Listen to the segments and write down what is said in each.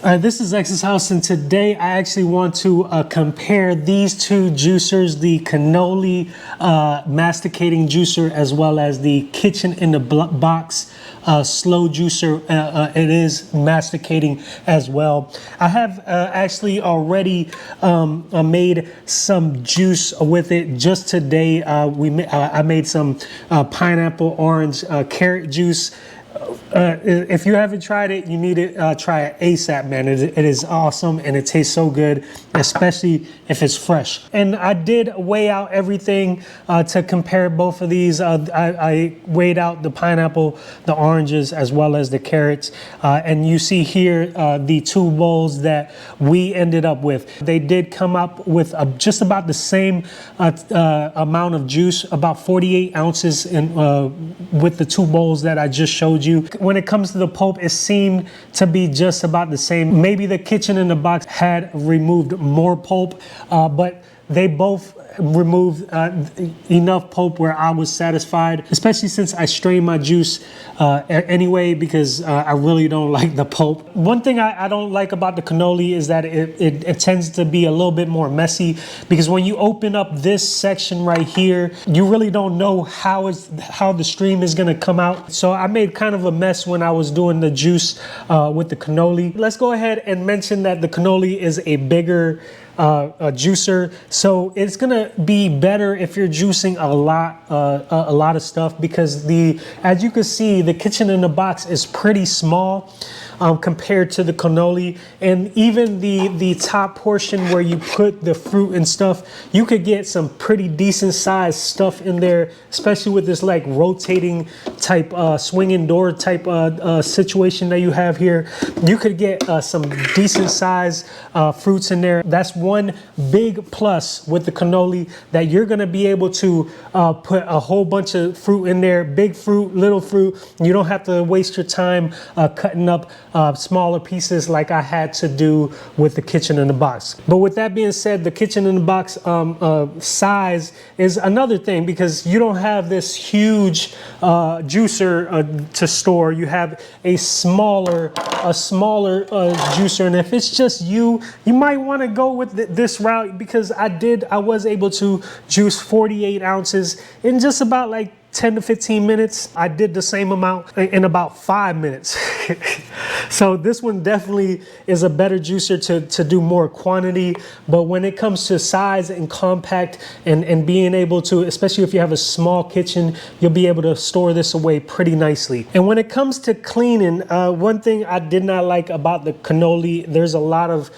All right, this is X's House, and today I actually want to compare these two juicers, the Canoly masticating juicer as well as the Kitchen in the Box slow juicer. It is masticating as well. I have actually already made some juice with it. Just today, I made some pineapple, orange, carrot juice. If you haven't tried it, you need to try it ASAP, man. It is awesome and it tastes so good, especially if it's fresh. And I did weigh out everything to compare both of these. I weighed out the pineapple, the oranges, as well as the carrots. And you see here the two bowls that we ended up with. They did come up with just about the same amount of juice, about 48 ounces with the two bowls that I just showed you. When it comes to the pulp, it seemed to be just about the same. Maybe the Kitchen in the Box had removed more pulp, but they both removed enough pulp where I was satisfied, especially since I strained my juice anyway, because I really don't like the pulp. One thing I don't like about the Canoly is that it tends to be a little bit more messy, because when you open up this section right here, you really don't know how the stream is going to come out. So I made kind of a mess when I was doing the juice with the Canoly. Let's go ahead and mention that the Canoly is a bigger juicer, so it's gonna be better if you're juicing a lot of stuff, because as you can see, the Kitchen in the Box is pretty small compared to the Canoly, and even the top portion where you put the fruit and stuff, you could get some pretty decent sized stuff in there, especially with this like rotating type swinging door type situation that you have here. You could get some decent sized fruits in there. That's one big plus with the Canoly, that you're going to be able to put a whole bunch of fruit in there, big fruit, little fruit. You don't have to waste your time cutting up smaller pieces like I had to do with the Kitchen in the Box. But with that being said, the Kitchen in the Box size is another thing, because you don't have this huge juicer to store. You have a smaller juicer, and if it's just you might want to go with this route, because I was able to juice 48 ounces in just about like 10 to 15 minutes. I did the same amount in about 5 minutes. So this one definitely is a better juicer to do more quantity. But when it comes to size and compact and being able to, especially if you have a small kitchen, you'll be able to store this away pretty nicely. And when it comes to cleaning, one thing I did not like about the Canoly, there's a lot of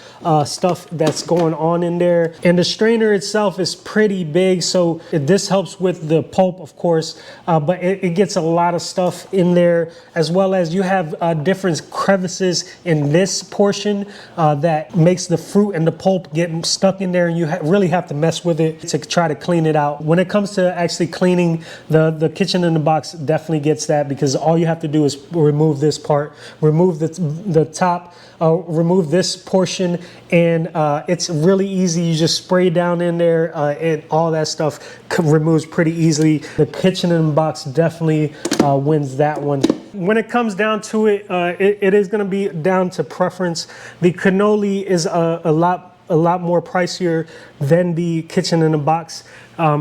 stuff that's going on in there. And the strainer itself is pretty big, so this helps with the pulp, of course. But it gets a lot of stuff in there, as well as you have different crevices in this portion that makes the fruit and the pulp get stuck in there, and you really have to mess with it to try to clean it out. When it comes to actually cleaning, the Kitchen in the Box definitely gets that, because all you have to do is remove this part, remove the top, remove this portion, and it's really easy. You just spray down in there and all that stuff removes pretty easily. The Kitchen in the Box definitely wins that one. When it comes down to it, it is going to be down to preference. The Canoly is a lot more pricier than the Kitchen in the Box.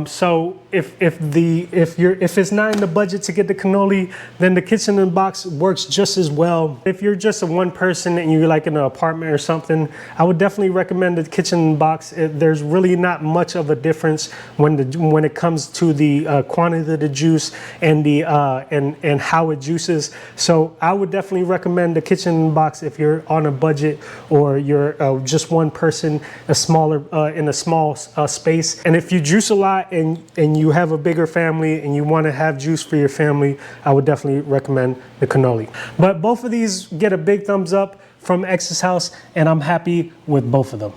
So if it's not in the budget to get the Canoly, then the Kitchen in the Box works just as well. If you're just a one person and you're like in an apartment or something, I would definitely recommend the Kitchen in the Box. There's really not much of a difference when it comes to the quantity of the juice and the and how it juices. So I would definitely recommend the Kitchen in the Box if you're on a budget, or you're just one person, in a small space. And if you juice a lot and you have a bigger family and you want to have juice for your family, I would definitely recommend the Canoly. But both of these get a big thumbs up from X's House, and I'm happy with both of them.